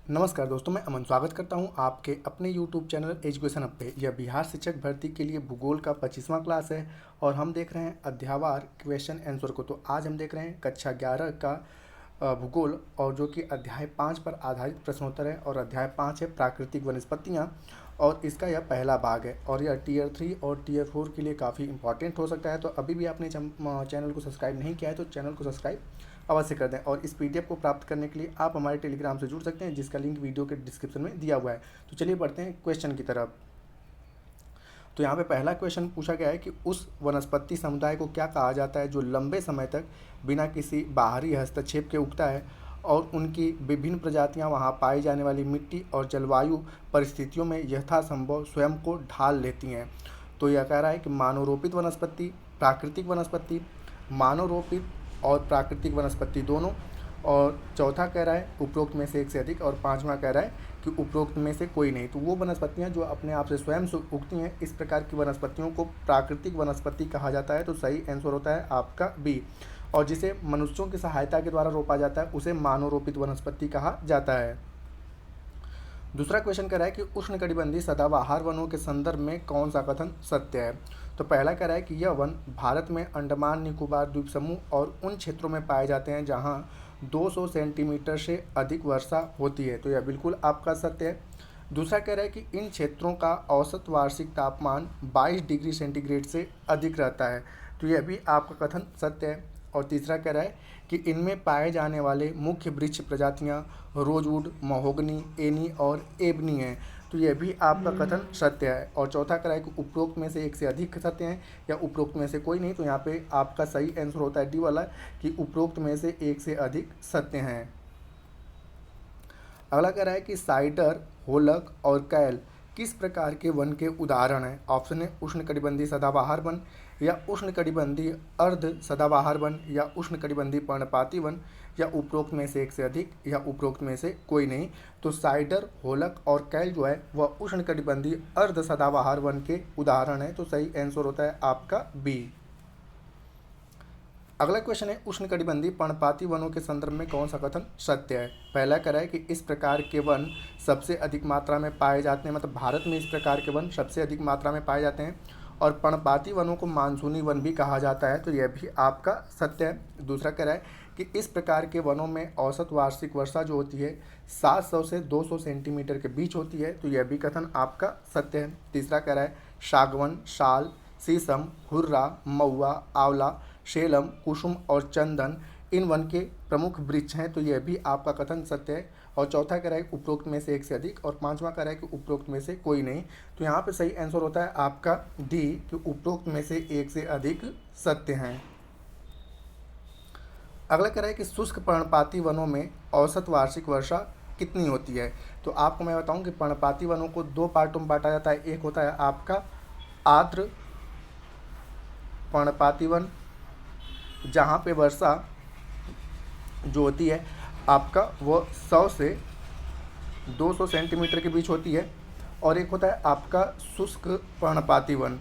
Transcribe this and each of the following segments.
नमस्कार दोस्तों, मैं अमन स्वागत करता हूं आपके अपने यूट्यूब चैनल एजुकेशन अप पे। यह बिहार शिक्षक भर्ती के लिए भूगोल का 25वां क्लास है और हम देख रहे हैं अध्यावार क्वेश्चन आंसर को। तो आज हम देख रहे हैं कक्षा 11 का भूगोल, और जो कि अध्याय 5 पर आधारित प्रश्नोत्तर है। और अध्याय 5 है प्राकृतिक वनस्पतियाँ, और इसका यह पहला भाग है। और यह टीयर 3 और टीयर 4 के लिए काफ़ी इंपॉर्टेंट हो सकता है। तो अभी भी आपने चैनल को सब्सक्राइब नहीं किया है तो चैनल को सब्सक्राइब अवश्य कर दें। और इस पीडीएफ को प्राप्त करने के लिए आप हमारे टेलीग्राम से जुड़ सकते हैं, जिसका लिंक वीडियो के डिस्क्रिप्शन में दिया हुआ है। तो चलिए बढ़ते हैं क्वेश्चन की तरफ। तो यहाँ पे पहला क्वेश्चन पूछा गया है कि उस वनस्पति समुदाय को क्या कहा जाता है जो लंबे समय तक बिना किसी बाहरी हस्तक्षेप के उगता है और उनकी विभिन्न प्रजातियाँ वहाँ पाई जाने वाली मिट्टी और जलवायु परिस्थितियों में यथासंभव स्वयं को ढाल लेती हैं। तो यह कह रहा है कि मानवरोपित वनस्पति, प्राकृतिक वनस्पति, मानवरोपित और प्राकृतिक वनस्पति दोनों। और चौथा कह रहा है उपरोक्त में से एक से अधिक, और पांचवा कह रहा है कि उपरोक्त में से कोई नहीं। तो वो वनस्पतियाँ जो अपने आप से स्वयं से उगती हैं, इस प्रकार की वनस्पतियों को प्राकृतिक वनस्पति कहा जाता है। तो सही आंसर होता है आपका बी। और जिसे मनुष्यों की सहायता के द्वारा रोपा जाता है उसे मानवरोपित वनस्पति कहा जाता है। दूसरा क्वेश्चन कह रहा है कि उष्णकटिबंधीय सदाबहार वनों के संदर्भ में कौन सा कथन सत्य है। तो पहला कह रहा है कि यह वन भारत में अंडमान निकोबार द्वीप समूह और उन क्षेत्रों में पाए जाते हैं जहां 200 सेंटीमीटर से अधिक वर्षा होती है। तो यह बिल्कुल आपका सत्य है। दूसरा कह रहा है कि इन क्षेत्रों का औसत वार्षिक तापमान 22 डिग्री सेंटीग्रेड से अधिक रहता है। तो यह भी आपका कथन सत्य है। और तीसरा कह रहा है कि इनमें पाए जाने वाले मुख्य वृक्ष प्रजातियां रोजवुड, महोगनी, एनी और एबनी हैं। तो यह भी आपका कथन सत्य है। और चौथा कह रहा है कि उपरोक्त में से एक से अधिक सत्य हैं या उपरोक्त में से कोई नहीं। तो यहाँ पे आपका सही आंसर होता है डी वाला, कि उपरोक्त में से एक से अधिक सत्य हैं। अगला कह रहा है कि साइडर, होलक और कैल किस प्रकार के वन के उदाहरण हैं। ऑप्शन है उष्णकटिबंधीय सदाबहार वन, या उष्णकटिबंधीय अर्ध सदाबहार वन, या उष्णकटिबंधीय पर्णपाती वन, या उपरोक्त में से एक से अधिक, या उपरोक्त में से कोई नहीं। तो साइडर, होलक और कैल जो है वह उष्णकटिबंधीय अर्ध सदाबहार वन के उदाहरण है। तो सही आंसर होता है आपका बी। अगला क्वेश्चन है उष्णकटिबंधीय पर्णपाती वनों के संदर्भ में कौन सा कथन सत्य है। पहला कह रहा है कि इस प्रकार के वन सबसे अधिक मात्रा में पाए जाते हैं, मतलब भारत में इस प्रकार के वन सबसे अधिक मात्रा में पाए जाते हैं। और पर्णपाती वनों को मानसूनी वन भी कहा जाता है। तो यह भी आपका सत्य है। दूसरा कह रहा है कि इस प्रकार के वनों में औसत वार्षिक वर्षा जो होती है 700 से 200 सेंटीमीटर के बीच होती है। तो यह भी कथन आपका सत्य है। तीसरा कह रहा है सागवन, साल, शीशम, हुर्रा, महुआ, आंवला, शेलम, कुसुम और चंदन इन वन के प्रमुख वृक्ष हैं। तो यह भी आपका कथन सत्य है। और चौथा कह रहा है उपरोक्त में से एक से अधिक, और पांचवा कह रहा है कि उपरोक्त में से कोई नहीं। तो यहाँ पे सही आंसर होता है आपका डी, कि उपरोक्त में से एक से अधिक सत्य हैं। अगला कह रहा है कि शुष्क पर्णपाती वनों में औसत वार्षिक वर्षा कितनी होती है। तो आपको मैं बताऊं कि पर्णपाती वनों को दो पार्टों में बांटा जाता है। एक होता है आपका आर्द्र पर्णपाती वन, जहाँ पे वर्षा जो होती है आपका वो 100 से 200 सेंटीमीटर के बीच होती है। और एक होता है आपका शुष्क पर्णपाती वन,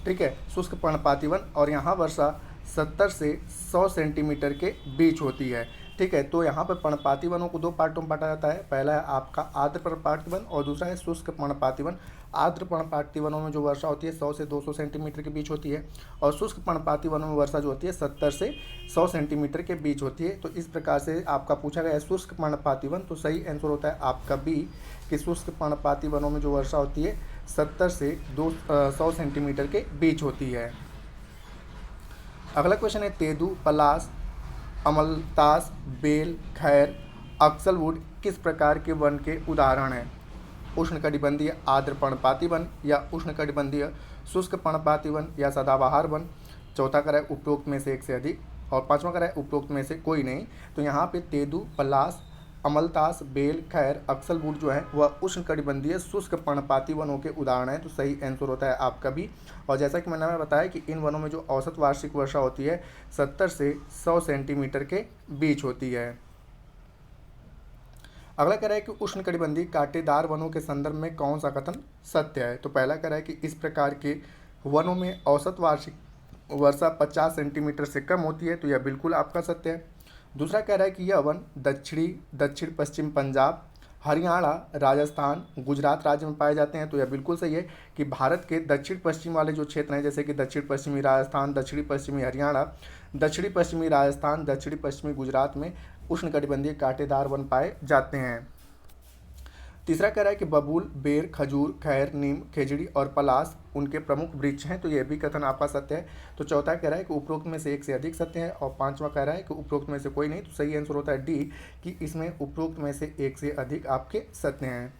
ठीक है, शुष्क पर्णपाती वन, और यहाँ वर्षा 70 से 100 सेंटीमीटर के बीच होती है। ठीक है, तो यहाँ पर पर्णपाती वनों को दो पार्टों में बांटा जाता है। पहला है आपका आर्द्र पर्णपाती वन और दूसरा है शुष्क पर्णपाती वन। आर्द्र पर्णपाती वनों में जो वर्षा होती है 100 से 200 सेंटीमीटर के बीच होती है, और शुष्क पर्णपाती वनों में वर्षा जो होती है 70 से 100 सेंटीमीटर के बीच होती है। तो इस प्रकार से आपका पूछा गया है शुष्क पर्णपाती वन। तो सही आंसर होता है आपका बी, कि शुष्क पर्णपाती वनों में जो वर्षा होती है 70 से 100 सेंटीमीटर के बीच होती है। अगला क्वेश्चन है तेदू, पलाश, अमलतास, बेल, खैर, अक्सलवुड किस प्रकार के वन के उदाहरण हैं। उष्णकटिबंधीय आर्द्र पर्णपाती वन, या उष्णकटिबंधीय शुष्क पर्णपाती वन, या सदाबहार वन। चौथा कह रहा है उपरोक्त में से एक से अधिक, और पांचवा कह रहा है उपरोक्त में से कोई नहीं। तो यहाँ पे तेदू, पलाश, अमलतास, बेल, खैर, अक्सलवुड जो है वह उष्णकटिबंधीय शुष्क पर्णपाती वनों के उदाहरण है। तो सही आंसर होता है आपका भी। और जैसा कि मैंने बताया कि इन वनों में जो औसत वार्षिक वर्षा होती है 70 से 100 सेंटीमीटर के बीच होती है। अगला कह रहा है कि उष्णकटिबंधीय कांटेदार वनों के संदर्भ में कौन सा कथन सत्य है। तो पहला कह रहा है कि इस प्रकार के वनों में औसत वार्षिक वर्षा 50 सेंटीमीटर से कम होती है। तो यह बिल्कुल आपका सत्य है। दूसरा कह रहा है कि यह वन दक्षिण पश्चिम पंजाब, हरियाणा, राजस्थान, गुजरात राज्य में पाए जाते हैं। तो यह बिल्कुल सही है कि भारत के दक्षिण पश्चिम वाले जो क्षेत्र हैं, जैसे कि दक्षिण पश्चिमी राजस्थान, दक्षिणी पश्चिमी हरियाणा, दक्षिणी पश्चिमी राजस्थान, दक्षिणी पश्चिमी गुजरात में उष्णकटिबंधीय कांटेदार वन पाए जाते हैं। तीसरा कह रहा है कि बबूल, बेर, खजूर, खैर, नीम, खेजड़ी और पलास उनके प्रमुख वृक्ष हैं। तो यह भी कथन आपका सत्य है। तो चौथा कह रहा है कि उपरोक्त में से एक से अधिक सत्य है, और पांचवा कह रहा है कि उपरोक्त में से कोई नहीं। तो सही आंसर होता है डी, कि इसमें उपरोक्त में से एक से अधिक आपके सत्य हैं।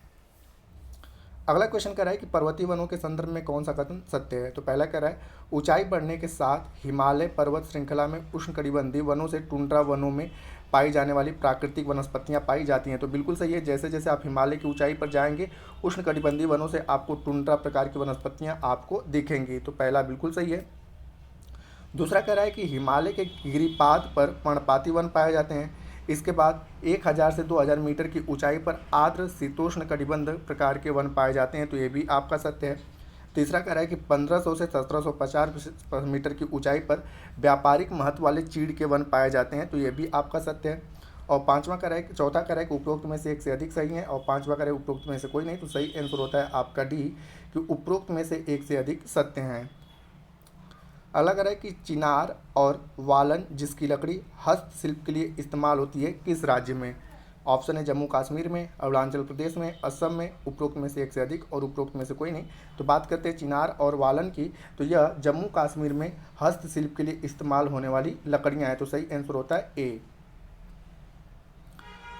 अगला क्वेश्चन कह रहा है कि पर्वतीय वनों के संदर्भ में कौन सा कथन सत्य है। तो पहला कह रहा है ऊंचाई बढ़ने के साथ हिमालय पर्वत श्रृंखला में उष्णकटिबंधीय वनों से टुंड्रा वनों में पाई जाने वाली प्राकृतिक वनस्पतियां पाई जाती हैं। तो बिल्कुल सही है, जैसे जैसे आप हिमालय की ऊंचाई पर जाएंगे उष्णकटिबंधीय वनों से आपको टुंड्रा प्रकार की वनस्पतियां आपको दिखेंगी। तो पहला बिल्कुल सही है। दूसरा कह रहा है कि हिमालय के गिरिपाद पर पर्णपाती वन पाए जाते हैं। इसके बाद 1000 से 2000 मीटर की ऊंचाई पर आर्द्र शीतोष्ण कटिबंध प्रकार के वन पाए जाते हैं। तो ये भी आपका सत्य है। तीसरा कह रहा है कि 1500 से 1750 मीटर की ऊंचाई पर व्यापारिक महत्व वाले चीड़ के वन पाए जाते हैं। तो ये भी आपका सत्य है। और पांचवा कह रहा है कि चौथा कह रहा है कि उपरोक्त में से एक से अधिक सही है, और पांचवा कह रहा है उपरोक्त में से कोई नहीं। तो सही आंसर होता है आपका डी, कि उपरोक्त में से एक से अधिक सत्य हैं। अगला कह रहा है कि चिनार और वालन जिसकी लकड़ी हस्तशिल्प के लिए इस्तेमाल होती है किस राज्य में। ऑप्शन है जम्मू कश्मीर में, अरुणाचल प्रदेश में, असम में, उपरोक्त में से एक से अधिक और उपरोक्त में से कोई नहीं। तो बात करते हैं चिनार और वालन की, तो यह जम्मू कश्मीर में हस्तशिल्प के लिए इस्तेमाल होने वाली लकड़ियां हैं। तो सही आंसर होता है ए।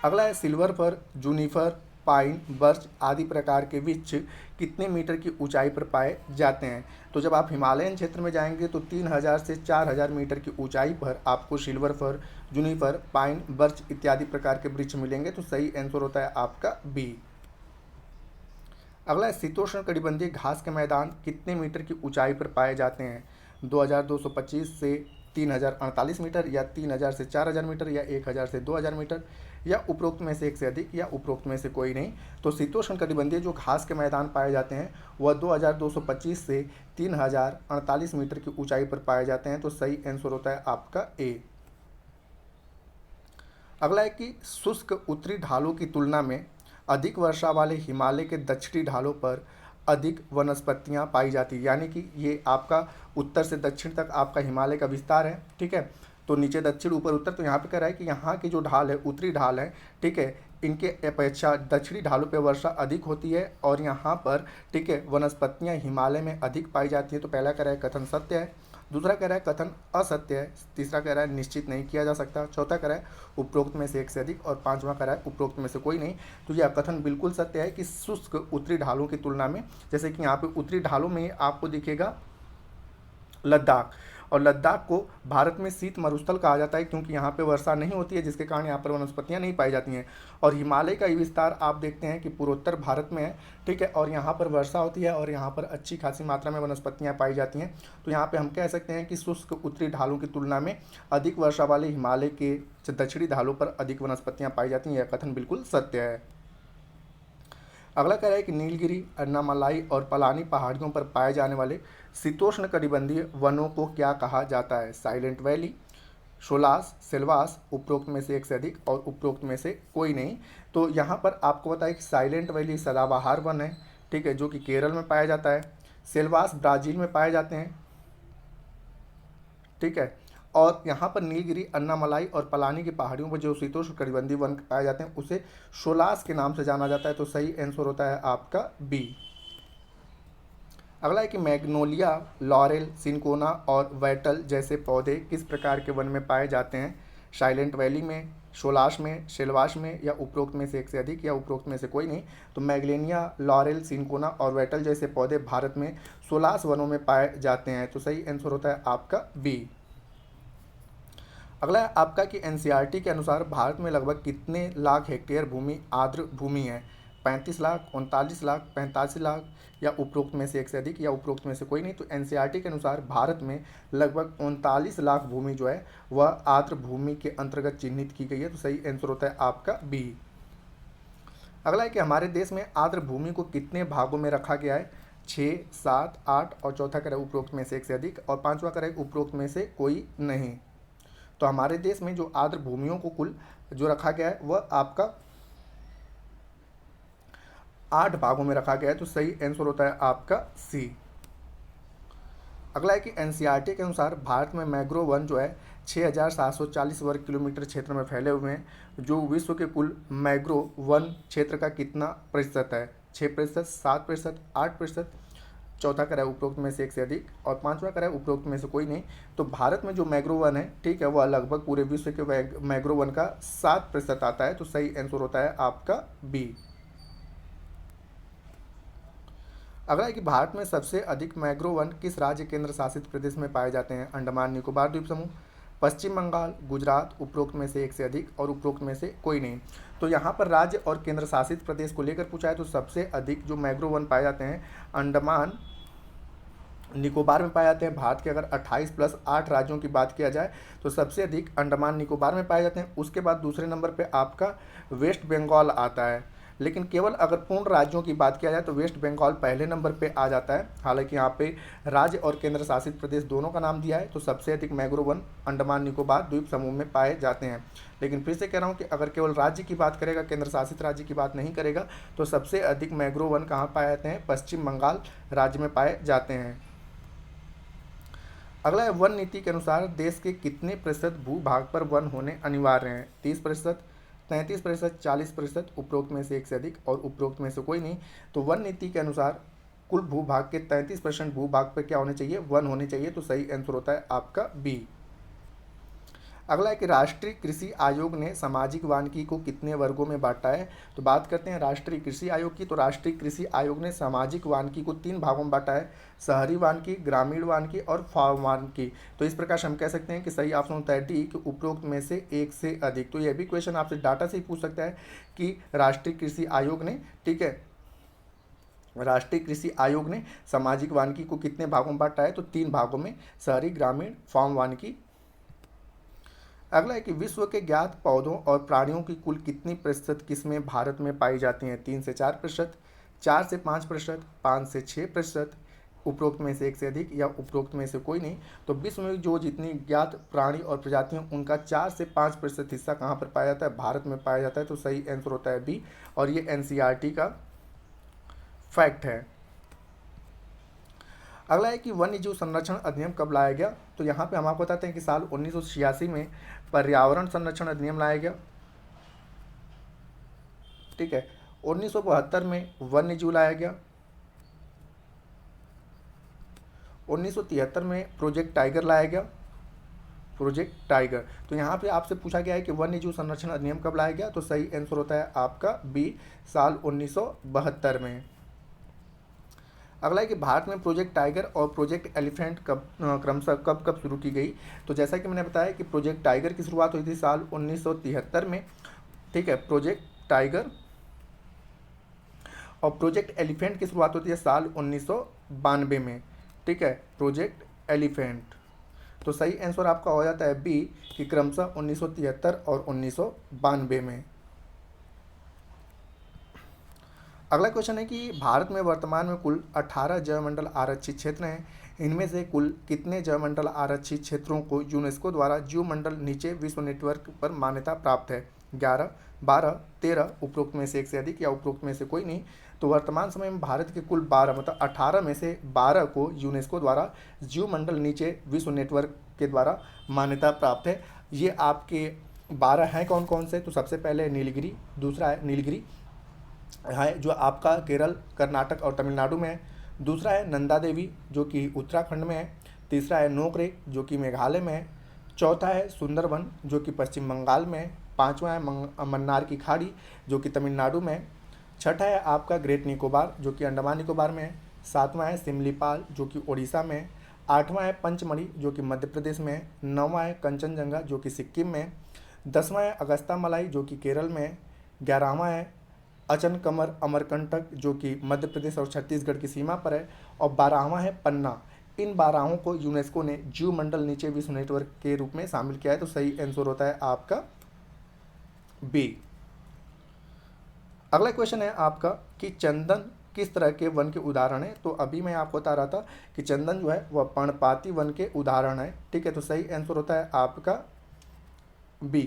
अगला है सिल्वर फर, जूनिफर, पाइन, बर्च आदि प्रकार के वृक्ष कितने मीटर की ऊंचाई पर पाए जाते हैं। तो जब आप हिमालयन क्षेत्र में जाएंगे तो 3000 से 4000 मीटर की ऊंचाई पर आपको सिल्वर फर, जूनिफर, पाइन, बर्च इत्यादि प्रकार के वृक्ष मिलेंगे। तो सही आंसर होता है आपका बी। अगला है शीतोष्ण कटिबंधीय घास के मैदान कितने मीटर की ऊंचाई पर पाए जाते हैं। 2225 से 3048 मीटर, या 3000 से 4000 मीटर, या 1000 से 2000 मीटर, या उपरोक्त में से एक से अधिक, या उपरोक्त में से कोई नहीं। तो शीतोष्ण कटिबंधीय जो घास के मैदान पाए जाते हैं वह 2225 से 3048 मीटर की ऊंचाई पर पाए जाते हैं। तो सही आंसर होता है आपका ए। अगला है कि शुष्क उत्तरी ढालों की तुलना में अधिक वर्षा वाले हिमालय के दक्षिणी ढालों पर अधिक वनस्पतियां पाई जाती है। यानी कि ये आपका उत्तर से दक्षिण तक आपका हिमालय का विस्तार है, ठीक है। तो नीचे दक्षिण, ऊपर उत्तर। तो यहाँ पे कह रहा है कि यहाँ की जो ढाल है, उत्तरी ढाल है, ठीक है, इनके अपेक्षा दक्षिणी ढालों पे वर्षा अधिक होती है, और यहाँ पर, ठीक है, वनस्पतियाँ हिमालय में अधिक पाई जाती है। तो पहला कह रहा है कथन सत्य है, दूसरा कह रहा है कथन असत्य है, तीसरा कह रहा है निश्चित नहीं किया जा सकता, चौथा कह रहा है उपरोक्त में से एक से अधिक, और पांचवा कह रहा है उपरोक्त में से कोई नहीं। तो यह कथन बिल्कुल सत्य है कि शुष्क उत्तरी ढालों की तुलना में, जैसे कि यहाँ पे उत्तरी ढालों में आपको दिखेगा लद्दाख, और लद्दाख को भारत में शीत मरुस्थल कहा जाता है क्योंकि यहाँ पे वर्षा नहीं होती है, जिसके कारण यहाँ पर वनस्पतियाँ नहीं पाई जाती हैं। और हिमालय का ये विस्तार आप देखते हैं कि पूर्वोत्तर भारत में है, ठीक है, और यहाँ पर वर्षा होती है और यहाँ पर अच्छी खासी मात्रा में वनस्पतियाँ पाई जाती हैं। तो यहाँ पे हम कह सकते हैं कि शुष्क उत्तरी ढालों की तुलना में अधिक वर्षा वाले हिमालय के दक्षिणी ढालों पर अधिक वनस्पतियाँ पाई जाती हैं। यह कथन बिल्कुल सत्य है। अगला कह रहा है कि नीलगिरी, अन्नामलाई और पलानी पहाड़ियों पर पाए जाने वाले शीतोष्ण कटिबंधीय वनों को क्या कहा जाता है। साइलेंट वैली, शोलास, सेल्वास, उपरोक्त में से एक से अधिक और उपरोक्त में से कोई नहीं। तो यहाँ पर आपको बताया कि साइलेंट वैली सदाबहार वन है, ठीक है, जो कि केरल में पाया जाता है। सेल्वास ब्राज़ील में पाए जाते हैं, ठीक है, और यहाँ पर नीलगिरी, अन्नामलाई और पलानी की पहाड़ियों पर जो शीतोष्ण कटिबंधीय वन पाए जाते हैं उसे शोलास के नाम से जाना जाता है। तो सही आंसर होता है आपका बी। अगला है कि मैग्नोलिया, लॉरेल, सिनकोना और वैटल जैसे पौधे किस प्रकार के वन में पाए जाते हैं। साइलेंट वैली में, शोलास में, सेल्वास में, या उपरोक्त में से एक से अधिक, या उपरोक्त में से कोई नहीं। तो मैग्नोलिया, लॉरेल, सिनकोना और वैटल जैसे पौधे भारत में शोलास वनों में पाए जाते हैं। तो सही आंसर होता है आपका बी। अगला है आपका कि एनसीईआरटी के अनुसार भारत में लगभग कितने लाख हेक्टेयर भूमि आर्द्र भूमि है। 35 लाख, 39 लाख, 85 लाख, या उपरोक्त में से एक से अधिक, या उपरोक्त में से कोई नहीं। तो एनसीईआरटी के अनुसार भारत में लगभग 39 लाख भूमि जो है वह आर्द्र भूमि के अंतर्गत चिन्हित की गई है। तो सही आंसर होता है आपका बी। अगला है कि हमारे देश में आर्द्र भूमि को कितने भागों में रखा गया है। 6, 7, 8, और चौथा करें उपरोक्त में से एक से अधिक, और पांचवा करें उपरोक्त में से कोई नहीं। तो हमारे देश में जो आर्द्र भूमियों को कुल जो रखा गया है वह आपका 8 भागों में रखा गया है। तो सही आंसर होता है आपका सी। अगला है कि एनसीईआरटी के अनुसार भारत में मैंग्रोव वन जो है 6,740 वर्ग किलोमीटर क्षेत्र में फैले हुए हैं, जो विश्व के कुल मैंग्रोव वन क्षेत्र का कितना प्रतिशत है? 6%, 7%, 8%। चौथा करा है उपरोक्त में से एक से अधिक, और पांचवा करा है उपरोक्त में से कोई नहीं। तो भारत में जो मैंग्रोव वन है, ठीक है, वह लगभग पूरे विश्व के मैंग्रोव वन का 7% आता है। तो सही आंसर होता है आपका बी। अगला है कि भारत में सबसे अधिक मैंग्रोव वन किस राज्य केंद्र शासित प्रदेश में पाए जाते हैं? अंडमान निकोबार द्वीप समूह, पश्चिम बंगाल, गुजरात, उपरोक्त में से एक से अधिक और उपरोक्त में से कोई नहीं। तो यहाँ पर राज्य और केंद्र शासित प्रदेश को लेकर पूछा है, तो सबसे अधिक जो मैंग्रोव वन पाए जाते हैं अंडमान निकोबार में पाए जाते हैं। भारत के अगर 28 + 8 राज्यों की बात किया जाए तो सबसे अधिक अंडमान निकोबार में पाए जाते हैं। उसके बाद दूसरे नंबर पे आपका वेस्ट बंगाल आता है, लेकिन केवल अगर पूर्ण राज्यों की बात किया जाए तो वेस्ट बंगाल पहले नंबर पे आ जाता है। हालांकि यहाँ पे राज्य और केंद्र शासित प्रदेश दोनों का नाम दिया है। तो सबसे अधिक मैंग्रोव वन अंडमान निकोबार द्वीप समूह में पाए जाते हैं। लेकिन फिर से कह रहा हूँ कि अगर केवल राज्य की बात करेगा, केंद्र शासित राज्य की बात नहीं करेगा, तो सबसे अधिक मैंग्रोव वन कहाँ पाए जाते हैं? पश्चिम बंगाल राज्य में पाए जाते हैं। अगला है वन नीति के अनुसार देश के कितने प्रतिशत भूभाग पर वन होने अनिवार्य हैं? 30%, 33%, 40%, उपरोक्त में से एक से अधिक और उपरोक्त में से कोई नहीं। तो वन नीति के अनुसार कुल भूभाग के 33% भूभाग पर क्या होने चाहिए? वन होने चाहिए। तो सही आंसर होता है आपका बी। अगला है कि राष्ट्रीय कृषि आयोग ने सामाजिक वानिकी को कितने वर्गों में बांटा है? तो बात करते हैं राष्ट्रीय कृषि आयोग की। तो राष्ट्रीय कृषि आयोग ने सामाजिक वानिकी को 3 भागों में बांटा है, शहरी वानिकी, ग्रामीण वानिकी और फार्म वानिकी। तो इस प्रकार से हम कह सकते हैं कि सही ऑप्शन होता है डी, कि उपरोक्त में से एक से अधिक। तो यह भी क्वेश्चन आपसे डाटा से ही पूछ सकता है कि राष्ट्रीय कृषि आयोग ने, ठीक है, राष्ट्रीय कृषि आयोग ने सामाजिक वानिकी को कितने भागों में बांटा है? तो 3 भागों में, शहरी, ग्रामीण, फार्म वानिकी। अगला है कि विश्व के ज्ञात पौधों और प्राणियों की कुल कितनी प्रतिशत किस्में भारत में पाई जाती हैं? 3 से 4%, 4 से 5%, 5 से 6%, उपरोक्त में से एक से अधिक या उपरोक्त में से कोई नहीं। तो विश्व में जो जितनी ज्ञात प्राणी और प्रजातियां, उनका 4 से 5% हिस्सा कहाँ पर पाया जाता है? भारत में पाया जाता है। तो सही आंसर होता है बी, और ये एनसीईआरटी का फैक्ट है। अगला है कि वन्य जीव संरक्षण अधिनियम कब लाया गया? तो यहाँ पे हम आपको बताते हैं कि साल 1986 में पर्यावरण संरक्षण अधिनियम लाया गया, ठीक है। 1972 में वन्य जीव लाया गया, 1973 में प्रोजेक्ट टाइगर लाया गया, प्रोजेक्ट टाइगर। तो यहाँ पे आपसे पूछा गया है कि वन्य जीव संरक्षण अधिनियम कब लाया गया? तो सही आंसर होता है आपका बी, साल 1972 में। अगला है कि भारत में प्रोजेक्ट टाइगर और प्रोजेक्ट एलिफेंट कब क्रमशः कब शुरू की गई? तो जैसा कि मैंने बताया कि प्रोजेक्ट टाइगर की शुरुआत हुई थी साल 1973 में, ठीक है, प्रोजेक्ट टाइगर, और प्रोजेक्ट एलिफेंट की शुरुआत होती है साल 1992 में, ठीक है, प्रोजेक्ट एलिफेंट। तो सही आंसर आपका हो जाता है बी, कि क्रमशः 1973 और 1992 में। अगला क्वेश्चन है कि भारत में वर्तमान में कुल 18 जैवमंडल आरक्षित क्षेत्र हैं। इनमें से कुल कितने जैवमंडल आरक्षित क्षेत्रों को यूनेस्को द्वारा जीवमंडल नीचे विश्व नेटवर्क पर मान्यता प्राप्त है? 11, 12, 13, उपरोक्त में से एक से अधिक या उपरोक्त में से कोई नहीं। तो वर्तमान समय में भारत के कुल 12, मतलब 18 में से 12 को यूनेस्को द्वारा जीवमंडल नीचे विश्व नेटवर्क के द्वारा मान्यता प्राप्त है। ये आपके 12 हैं कौन कौन से? तो सबसे पहले नीलगिरी, दूसरा है नीलगिरी है जो आपका केरल, कर्नाटक और तमिलनाडु में है। दूसरा है नंदा देवी जो कि उत्तराखंड में है। तीसरा है नोकरेक जो कि मेघालय में है। चौथा है सुंदरबन जो कि पश्चिम बंगाल में है। पांचवा है मन्नार की खाड़ी जो कि तमिलनाडु में है। छठा है आपका ग्रेट निकोबार जो कि अंडमान निकोबार में है। सातवां है सिमलीपाल जो कि उड़ीसा में है। आठवां है पंचमढ़ी जो कि मध्य प्रदेश में है। नौवां है कंचनजंगा जो कि सिक्किम में है। 10वां है अगस्ता मलाई जो कि केरल में है। 11वां है अचनकमर अमरकंटक जो कि मध्य प्रदेश और छत्तीसगढ़ की सीमा पर है। और 12वां है पन्ना। इन 12 को यूनेस्को ने जीवमंडल नीचे विश्व नेटवर्क के रूप में शामिल किया है। तो सही आंसर होता है आपका बी। अगला क्वेश्चन है आपका कि चंदन किस तरह के वन के उदाहरण है? तो अभी मैं आपको बता रहा था कि चंदन जो है वह पर्णपाती वन के उदाहरण है, ठीक है। तो सही आंसर होता है आपका बी।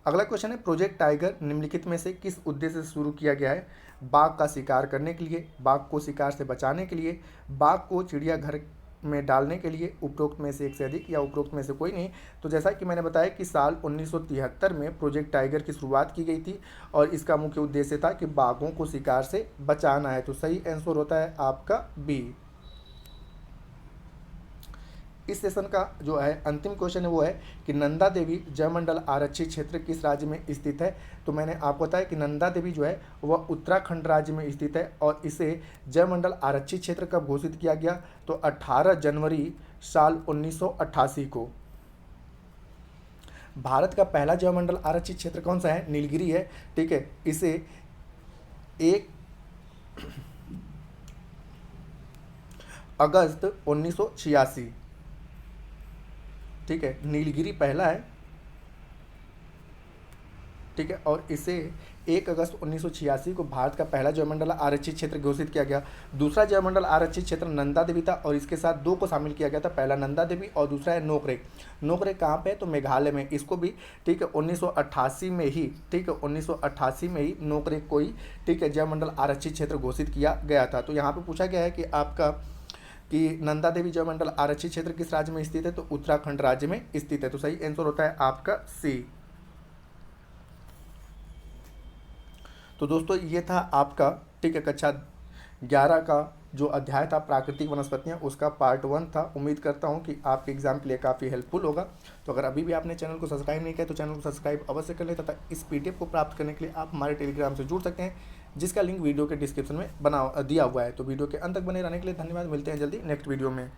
अगला क्वेश्चन है, प्रोजेक्ट टाइगर निम्नलिखित में से किस उद्देश्य से शुरू किया गया है? बाघ का शिकार करने के लिए, बाघ को शिकार से बचाने के लिए, बाघ को चिड़ियाघर में डालने के लिए, उपरोक्त में से एक से अधिक या उपरोक्त में से कोई नहीं। तो जैसा कि मैंने बताया कि साल 1973 में प्रोजेक्ट टाइगर की शुरुआत की गई थी और इसका मुख्य उद्देश्य था कि बाघों को शिकार से बचाना है। तो सही आंसर होता है आपका बी। इस सेशन का जो है अंतिम क्वेश्चन है वो है कि नंदा देवी जयमंडल आरक्षित क्षेत्र किस राज्य में स्थित है? तो मैंने आपको बताया कि नंदा देवी जो है वह उत्तराखंड राज्य में स्थित है और इसे जयमंडल आरक्षित क्षेत्र कब घोषित किया गया? तो 18 जनवरी साल 1988 को। भारत का पहला जयमंडल आरक्षित क्षेत्र कौन सा है? नीलगिरी है। ठीक है, इसे 1 अगस्त 1986, ठीक है, नीलगिरी पहला है। ठीक है, और इसे 1 अगस्त 1986 को भारत का पहला जयमंडल आरक्षित क्षेत्र घोषित किया गया। दूसरा जयमंडल आरक्षित क्षेत्र नंदा देवी था और इसके साथ 2 को शामिल किया गया था, पहला नंदा देवी और दूसरा है नोकरेक। नोकरेक कहाँ पे है? तो मेघालय में। इसको भी ठीक है 1988 में ही, ठीक है 1988 में ही नोकरेक को ही, ठीक है, जयमंडल आरक्षित क्षेत्र घोषित किया गया था। तो यहाँ पर पूछा गया है कि आपका कि नंदा देवी जयमंडल आरक्षित क्षेत्र किस राज्य में स्थित है? तो उत्तराखंड राज्य में स्थित है। तो सही आंसर होता है आपका सी। तो दोस्तों ये था आपका, ठीक है, कक्षा 11 का जो अध्याय था प्राकृतिक वनस्पतियाँ, उसका पार्ट 1 था। उम्मीद करता हूँ कि आपके एग्जाम के लिए काफ़ी हेल्पफुल होगा। तो अगर अभी भी आपने चैनल को सब्सक्राइब नहीं किया तो चैनल को सब्सक्राइब अवश्य कर लें तथा इस पीडीएफ को प्राप्त करने के लिए आप हमारे टेलीग्राम से जुड़ सकते हैं, जिसका लिंक वीडियो के डिस्क्रिप्शन में दिया हुआ है। तो वीडियो के अंत तक बने रहने के लिए धन्यवाद। मिलते हैं जल्दी नेक्स्ट वीडियो में।